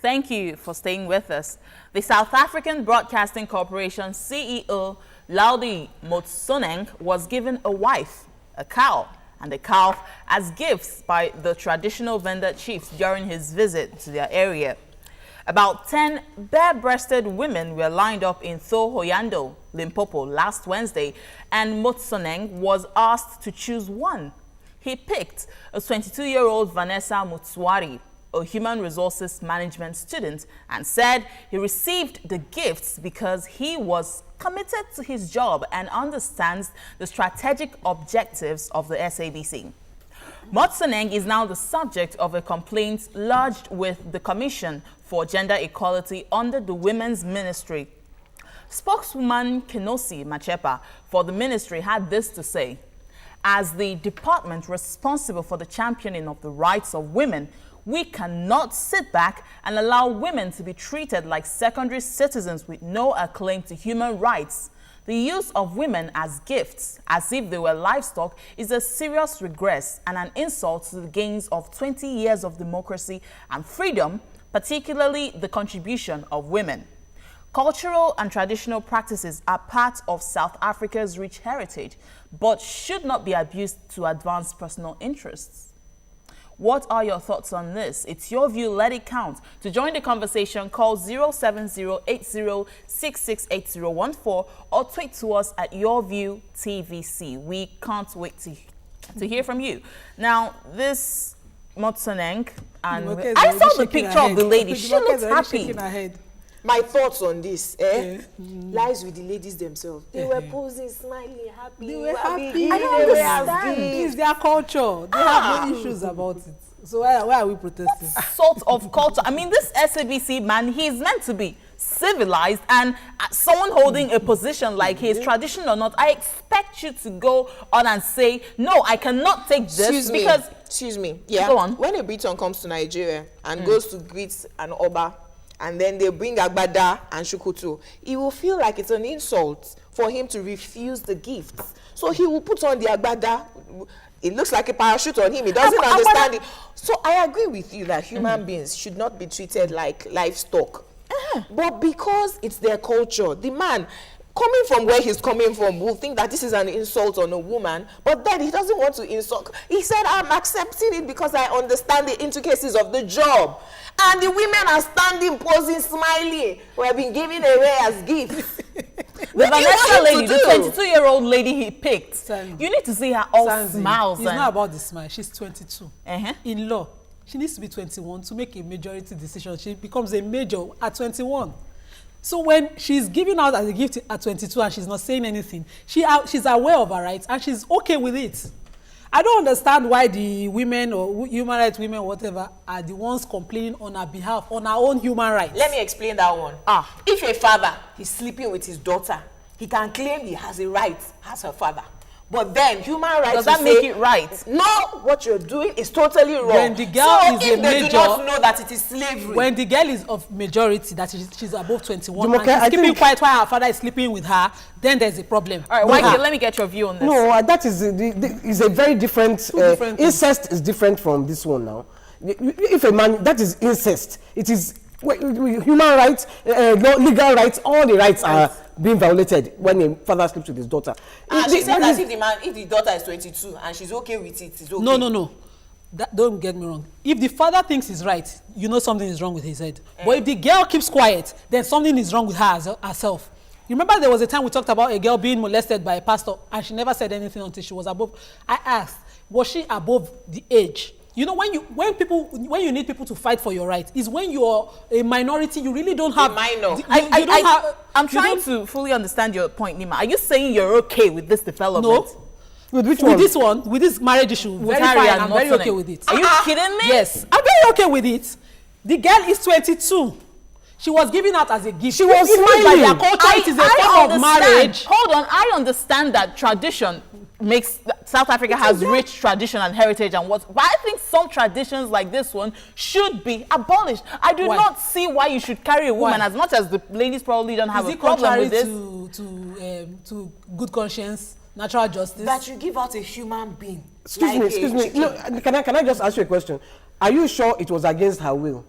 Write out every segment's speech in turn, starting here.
Thank you for staying with us. The South African Broadcasting Corporation CEO, Hlaudi Motsoeneng, was given a wife, a cow, and a calf as gifts by the traditional Venda chiefs during his visit to their area. About 10 bare-breasted women were lined up in Thohoyandou, Limpopo, last Wednesday, and Motsoeneng was asked to choose one. He picked a 22-year-old Vanessa Mutsuari, a human resources management student, and said he received the gifts because he was committed to his job and understands the strategic objectives of the SABC. Motsoeneng is now the subject of a complaint lodged with the Commission for Gender Equality under the Women's Ministry. Spokeswoman Kenosi Machepa for the ministry had this to say: as the department responsible for the championing of the rights of women, we cannot sit back and allow women to be treated like secondary citizens with no claim to human rights. The use of women as gifts, as if they were livestock, is a serious regress and an insult to the gains of 20 years of democracy and freedom, particularly the contribution of women. Cultural and traditional practices are part of South Africa's rich heritage, but should not be abused to advance personal interests. What are your thoughts on this? It's your view, let it count. To join the conversation, call 07080668014 or tweet to us at YourViewTVC. We can't wait to hear from you. Now, this Motsoeneng, and I saw the picture of the lady. She looks happy. My thoughts on this lies with the ladies themselves. They were posing, smiling, happy. They were happy. I don't understand. It's their culture. They have no issues about it. So why are we protesting? Sort of culture. I mean, this SABC man, he's meant to be civilized, and someone holding a position like his, traditional or not, I expect you to go on and say, no, I cannot take this because... Excuse me. Yeah. Go on. When a Briton comes to Nigeria and goes to greet an Oba, and then they bring Agbada and Shukutu, he will feel like it's an insult for him to refuse the gifts. So he will put on the Agbada. It looks like a parachute on him. He doesn't understand it. So I agree with you that human beings should not be treated like livestock. But because it's their culture, the man, coming from where he's coming from, will think that this is an insult on a woman, but then he doesn't want to insult. He said, I'm accepting it because I understand the intricacies of the job. And the women are standing, posing, smiling. We have been giving away as gifts. The Vanessa lady, the 22-year-old lady he picked, Sandy. You need to see her all smiles. It's not about the smile. She's 22. In law, she needs to be 21 to make a majority decision. She becomes a major at 21. So when she's giving out as a gift at 22 and she's not saying anything, she's aware of her rights and she's okay with it. I don't understand why the women or human rights women, whatever, are the ones complaining on her behalf, on her own human rights. Let me explain that one. If a father is sleeping with his daughter, he can claim he has a right as her father. But then human rights does that make it right? No, what you're doing is totally wrong. When the girl is a major, they do not know that it is slavery. When the girl is of majority, that she's above 21, and she's keeping quiet while her father is sleeping with her, then there's a problem. All right, Waike, let me get your view on this. No, that is a very different. Incest is different from this one now. If a man, that is incest. It is human rights, legal rights. All the rights are being violated when a father sleeps with his daughter. She said that if the daughter is 22 and she's okay with it, it's okay. No. Don't get me wrong. If the father thinks he's right, you know something is wrong with his head. But if the girl keeps quiet, then something is wrong with her herself. You remember there was a time we talked about a girl being molested by a pastor and she never said anything until she was above. I asked, was she above the age? You know, when you need people to fight for your rights, is when you're a minority, you really don't have... A minor. I'm trying to fully understand your point, Nima. Are you saying you're okay with this development? No. With which one? With this one, with this marriage issue, very fine, I'm very okay with it. Are you kidding me? Yes, I'm very okay with it. The girl is 22. She was giving out as a gift. She was smiling. By their culture, it is a form of marriage. Hold on, I understand that tradition makes South Africa has rich tradition and heritage and what, but I think some traditions like this one should be abolished. I do not see why you should carry a woman, as much as the ladies probably don't have a problem with this. To good conscience, natural justice? That you give out a human being. Excuse me. No, can I just ask you a question? Are you sure it was against her will?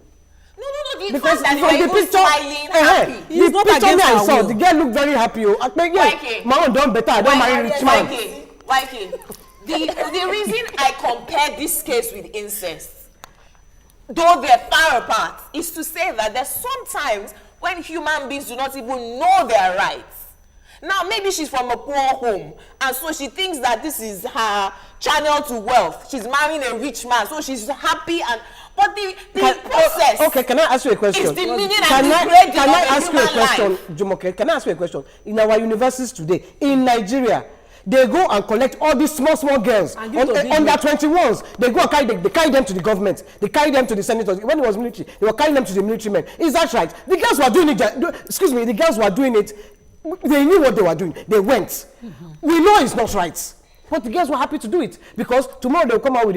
No. because that from they the were picture, smiling, happy. He's the not picture me against I our saw, will. the girl looked very happy. I think, YK. my own done better. I don't marry rich man. YK. The reason I compare this case with incest, though they're far apart, is to say that there's sometimes when human beings do not even know their rights. Now, maybe she's from a poor home, and so she thinks that this is her channel to wealth. She's marrying a rich man, so she's happy. But the process. Okay, can I ask you a question? It's the meaning Can and the I grading of a ask you a human question, life. Jumoke? Can I ask you a question? In our universities today, in Nigeria, they go and collect all these small girls And give to big under men. 21s. They go and they carry them to the government. They carry them to the senators. When it was military, they were carrying them to the military men. Is that right? The girls were doing it. Excuse me. The girls were doing it. They knew what they were doing. They went. We know it's not right, but the girls were happy to do it because tomorrow they'll come out with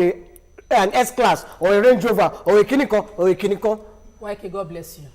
an S-Class or a Range Rover or a Kiniko. YK, God bless you.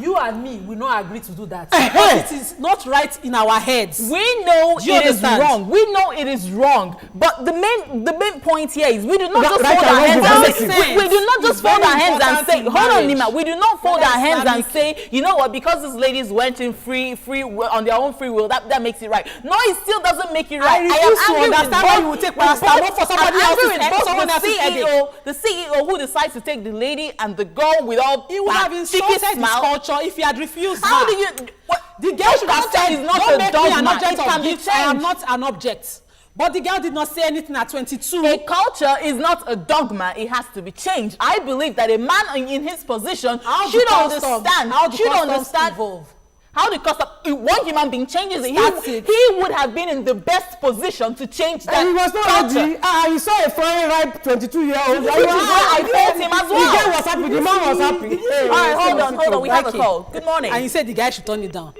You and me will not agree to do that. Because it is not right in our heads. We know Do you it is understand? wrong. We know it is wrong. But the main point here is we do not just Right fold and our wrong hands is and relative. say, we do not just It's fold very our hands and important say, in hold on, marriage. Nima, we do not fold Whether our hands and Islamic- say, you know what, because these ladies went in free will, on their own free will, that makes it right. No, it still doesn't make it right. I refuse to am angry understand with why both- you will take with paracetamol both- for somebody I'm else's- angry with for someone both else's headache. the CEO who decides to take the lady and the girl with all He would have cheeky insulted his smile. culture if he had refused How her. do you? What, The girl should have culture said, is not don't a make me an dogma. object It of can be gift. I am changed. not an object. But the girl did not say anything at 22. A culture is not a dogma. It has to be changed. I believe that a man in his position should understand. Should understand evolve. how the custom. If one human being changes it, That's it. he would have been in the best position to change that. And he was not culture. ready. He saw a fine, ripe 22-year-old. Which is why I fault him as The well. girl was happy. The man was happy. Hey, All right, hold on. We have a Okay. call. Good morning. And he said the guy should turn it down.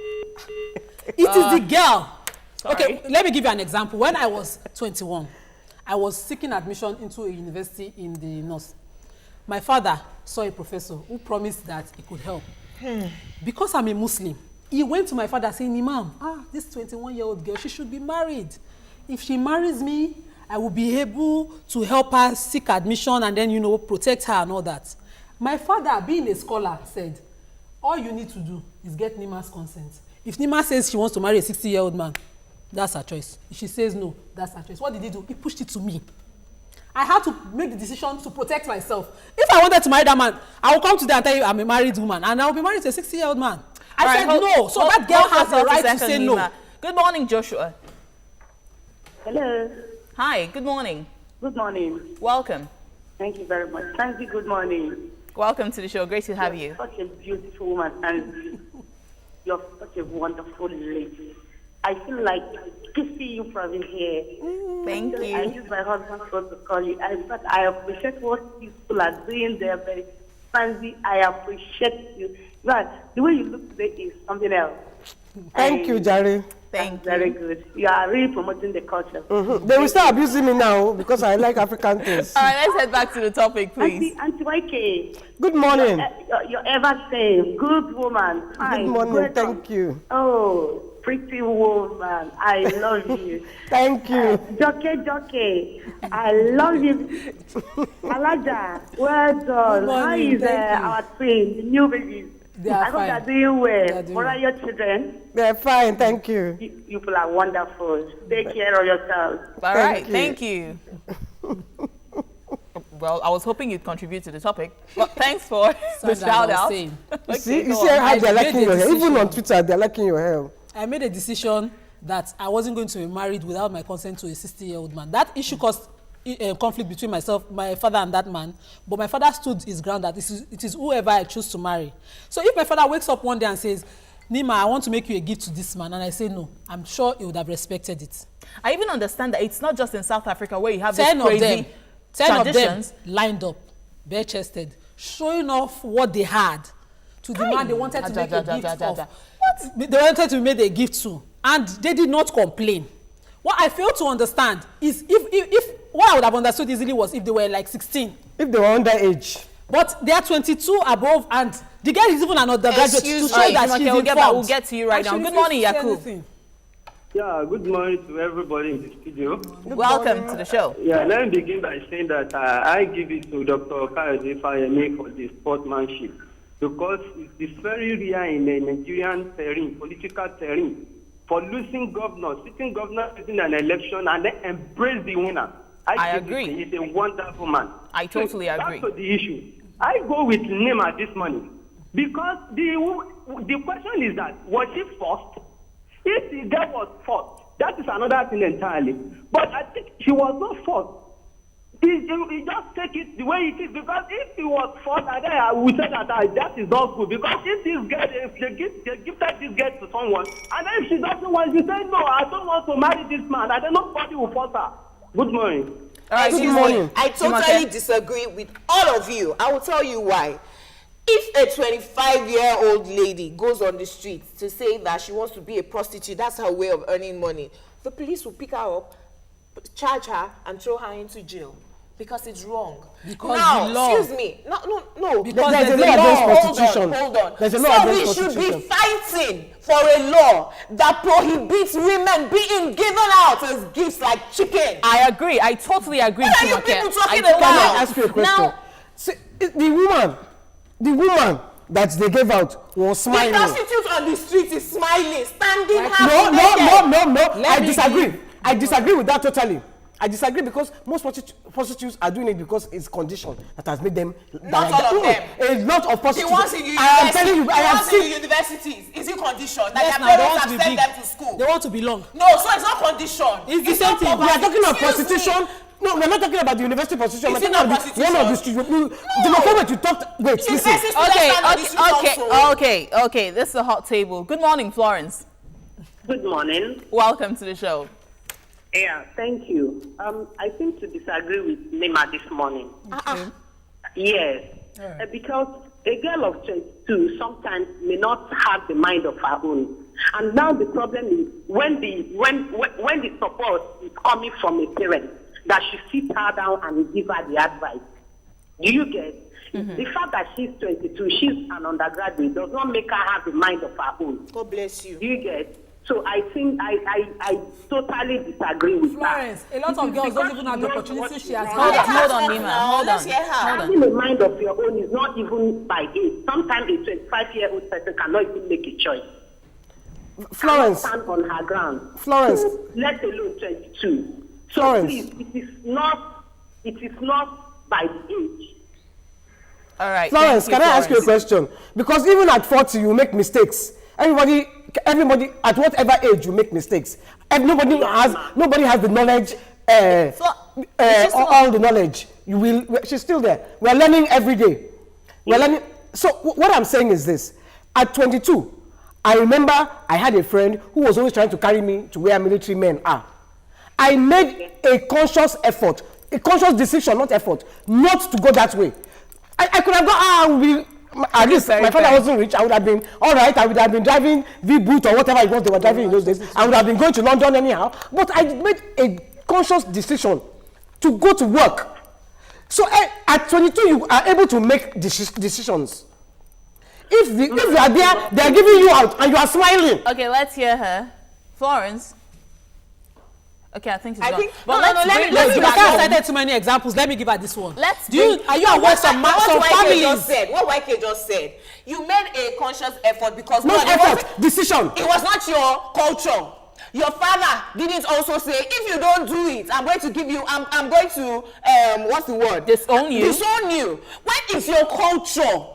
It is the girl. sorry. Okay, let me give you an example. When I was 21, I was seeking admission into a university in the north. My father saw a professor who promised that he could help. Because I'm a Muslim, he went to my father saying, Imam, this 21-year-old girl, she should be married. If she marries me, I will be able to help her seek admission and then, protect her and all that. My father, being a scholar, said, all you need to do is get Nima's consent. If Nima says she wants to marry a 60-year-old man, that's her choice. If she says no, that's her choice. What did he do? He pushed it to me. I had to make the decision to protect myself. If I wanted to marry that man, I will come today and tell you I'm a married woman and I will be married to a 60-year-old man. I said no. So that girl has the right to say no. Good morning, Joshua. Hello. Hi, good morning. Good morning. Welcome. Thank you very much. Thank you. Good morning. Welcome to the show. Great to have you. Such a beautiful woman, and you're such a wonderful lady. I feel like kissing you from here. Thank I you. use my husband's phone to call you. But I appreciate what people are doing there. Very fancy. I appreciate you. But the way you look today is something else. Thank you, Jerry. Thank you. Very good. You are really promoting the culture. They will start abusing me now because I like African things. All right, let's head back to the topic, please. Auntie YK. Good morning. You're ever same. Good woman. Fine. Good morning. Great Thank one. you. Oh, pretty woman. I love you. Thank you. Joke. I love you. Alaja, well done. Good How morning, is thank you. our twins, the new babies? They are I hope fine. they're doing well. They are doing What are your children? They're fine. Thank you. You people are wonderful. Take care of yourselves. All right, you. thank you. Well, I was hoping you'd contribute to the topic, but thanks for the Sandra, shout I was out. saying. You go see on. how they're I liking made a your hair. Even decision. on Twitter, they're liking your hair. I made a decision that I wasn't going to be married without my consent to a 60-year-old man. That issue caused conflict between myself, my father and that man. But my father stood his ground that it is whoever I choose to marry. So if my father wakes up one day and says, Nima, I want to make you a gift to this man, and I say no, I'm sure he would have respected it. I even understand that it's not just in South Africa where you have 10 these of crazy them, 10 of them traditions. lined up, bare-chested, showing off what they had to the man they wanted to make a gift of. What? They wanted to make a gift to, and they did not complain. What I fail to understand is if what I would have understood easily was if they were like 16. If they were underage. But they are 22 above, and the girl is even an undergraduate to Excuse show me, that okay, she's we'll informed. get to you right And she now. Good refused morning, to say Yakub. anything. Yeah, good morning to everybody in the studio. Welcome to the show. Yeah, let me begin by saying that I give it to Dr. Kayode Fayemi for the sportsmanship. because it's very rare in a Nigerian terrain, political terrain, for losing governors, sitting governors in an election and then embrace the winner. I agree. He's a wonderful man. I totally agree. Back to the issue. I go with Nema this morning because the question is that, was she forced? If the girl was forced, that is another thing entirely. But I think she was not forced. He just take it the way it is, because if he was forced, I would say that is not good. Because if this girl, if they gifted this girl to someone, and then if she doesn't want, she say, no, I don't want to marry this man, and then nobody will force her. Good morning. All right, Good morning. I totally disagree with all of you. I will tell you why. If a 25-year-old lady goes on the street to say that she wants to be a prostitute, that's her way of earning money, the police will pick her up, charge her, and throw her into jail. Because it's wrong. Because now, the law. excuse me. No. Because there's a the law against law. prostitution. Hold on. There's a law So we against should be prostitution. fighting for a law that prohibits women being given out as gifts like chicken. I agree. I totally agree. What are you Jumoke. people talking I about? Can totally- I ask you a question? Now, See, the woman that they gave out was The smiling. prostitute on the street is smiling, standing half No. naked. I disagree. I disagree with that totally. I disagree because most prostitutes are doing it because it's condition that has made them. Not all of them. A lot of The prostitutes. ones in the I am telling you, I have seen. universities, is it condition? That Yes, their now they parents want have to be sent big. them to school? They want to belong. No, so it's not condition. It's the same not thing. We are poverty. talking about Excuse me. prostitution. No, we're not talking about the university prostitution. Is We're it talking not about one of the streets. The moment you talked, wait, listen. University students stand on the street also. Okay. This is a hot table. Good morning, Florence. Good morning. Welcome to the show. Yeah, thank you. I think to disagree with Nema this morning. Yes, because a girl of 22 sometimes may not have the mind of her own. And now the problem is when the support is coming from a parent, that she sit her down and give her the advice. Do you get? The fact that she's 22, she's an undergraduate, does not make her have the mind of her own. God bless you. Do you get? So I think I totally disagree with Florence, a lot of girls don't even have the opportunity she has Hold had. on, Nima. Hold Let's on. hear her. Hold on. Having a mind of your own is not even by age. Sometimes a 25-year-old person cannot even make a choice. Florence, Stand on her ground. Florence. Let alone 22. So Florence. please, it is not by the age. All right. Florence, thank can I ask you a Florence. question? Because even at 40, you make mistakes. Everybody, at whatever age, you make mistakes. And nobody has the knowledge. All the knowledge. She's still there. We are learning every day. We're learning. So what I'm saying is this: at 22, I remember I had a friend who was always trying to carry me to where military men are. I made a conscious effort, a conscious decision, not effort, not to go that way. I could have gone, at least my father wasn't rich. I would have been all right. I would have been driving V-Boot or whatever it was they were driving in those days. I would have been going to London anyhow. But I made a conscious decision to go to work. So at 22, you are able to make decisions. If you are there, they are giving you out and you are smiling. Okay, let's hear her. Florence. Okay, I think it's gone. But let me You back can't up. cite too many examples. Let me give her this one. Let's Are you aware some families? What YK just said, you made a conscious effort because Not God, effort, decision. it was not your culture. Your father didn't also say, if you don't do it, I'm going to give you, I'm going to, what's the word? Disown you. Disown you. When it's your culture,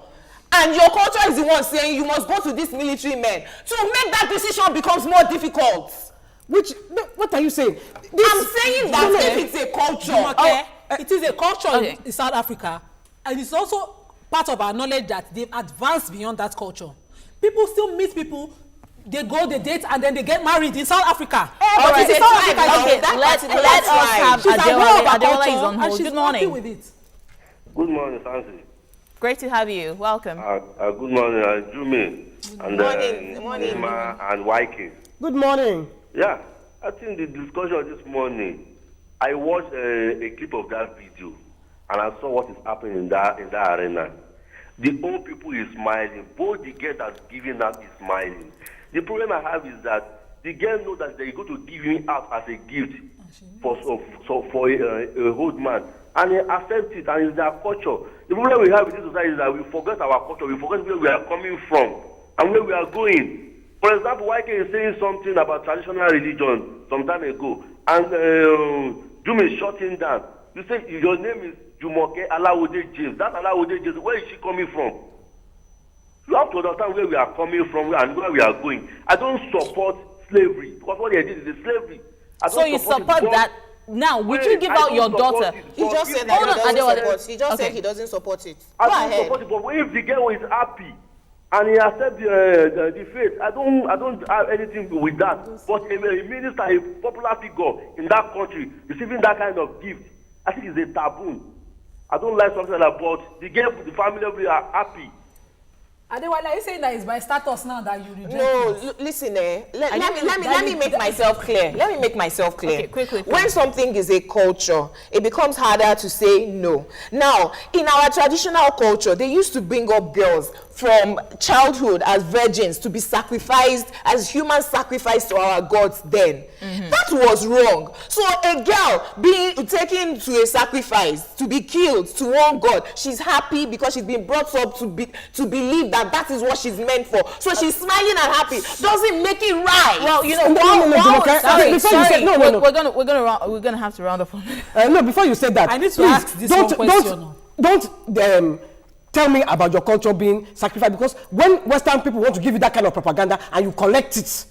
and your culture is the one saying you must go to this military men, to make that decision becomes more difficult. What are you saying? I'm saying that if it's a culture. Okay. It is a culture Okay. in South Africa, and it's also part of our knowledge that they've advanced beyond that culture. People still meet people, they go, they date, and then they get married in South Africa. All right, in it's South fine. Africa, Okay, That let particular us tribe. have she's aware of her Adeola. Adeola culture, is on and hold. she's Good happy morning. with it. Good morning, Sansi. Great to have you. Welcome. Good morning, Jumi, and Morning. Nima and YK. Good morning. Yeah, I think the discussion this morning, I watched a clip of that video, and I saw what is happening in that arena. The old people is smiling. Both the girl that's giving out is smiling. The problem I have is that the girl knows that they're going to give him out as a gift for a old man and they accept it, and it's their culture. The problem we have in this society is that we forget our culture, we forget where we are coming from and where we are going. For example, YK is saying something about traditional religion some time ago, and Jumi is shutting down. You say your name is Jumoke Alawode James. That Alawode James, where is she coming from? You have to understand where we are coming from and where we are going. I don't support slavery because what they did is slavery. So you support that? Now, would you give out your daughter? He just said that he doesn't support. He just said he doesn't support it. I don't support it, but if the girl is happy and he accepts the faith, I don't have anything with that. But a minister, a popular figure in that country, receiving that kind of gift, I think it's a taboo. I don't like something like that, but the girl, the family are happy. Adewale, are you saying that it's by status now that you reject No, listen, let me make myself clear. Let me make myself clear. Okay, quickly. When something is a culture, it becomes harder to say no. Now, in our traditional culture, they used to bring up girls from childhood as virgins to be sacrificed as human sacrifice to our gods then. That was wrong. So a girl being taken to a sacrifice, to be killed to one god, she's happy because she's been brought up to believe that is what she's meant for. So she's smiling and happy. Doesn't make it right. Well, you know, we're gonna have to round up on it. No, before you said that, I need to ask this one question. Don't tell me about your culture being sacrificed, because when Western people want to give you that kind of propaganda and you collect it,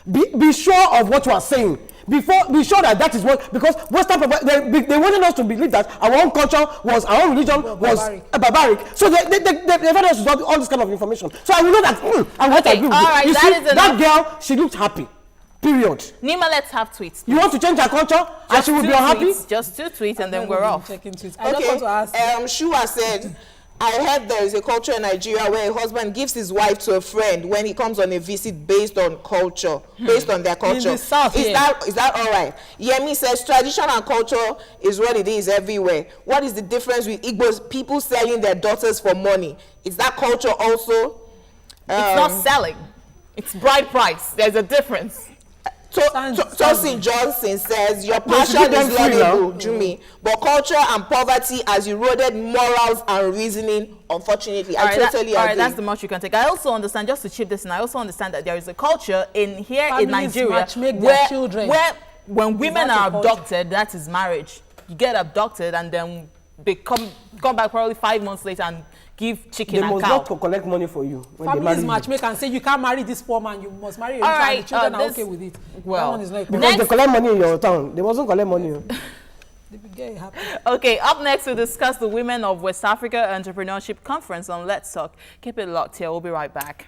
be sure of what you are saying. Be sure that is what, because Western people, they wanted us to believe that our own culture was, our own religion was barbaric. So they wanted us to do all this kind of information. So I will know that, I want to agree with you. Right, You see, that girl, she looked happy. Period. Nima, let's have tweets. You want to change her culture and she will be unhappy? Just 2 tweets and then we're off. Checking tweets. I just want to ask. Shua said, I heard there is a culture in Nigeria where a husband gives his wife to a friend when he comes on a visit based on culture, based on their culture. In the South, is that all right? Yemi says tradition and culture is what it is everywhere. What is the difference with Igbos, people selling their daughters for money? Is that culture also? It's not selling. It's bride price. There's a difference. Tosin Johnson says your passion is laudable, Jumi, but culture and poverty has eroded morals and reasoning. Unfortunately, I totally agree. All right, that's the much you can take. I also understand, just to chip this in, I also understand that there is a culture in Nigeria where when women are abducted, that is marriage. You get abducted and then they come back probably 5 months later and give chicken and cow. They must not collect money for you when they marry you. Families matchmaker and say you can't marry this poor man, you must marry a rich All man. right, The children are okay with it. Well, that one is not because they collect money in your town. They mustn't collect money. Okay, up next we'll discuss the Women of West Africa Entrepreneurship Conference on Let's Talk. Keep it locked here. We'll be right back.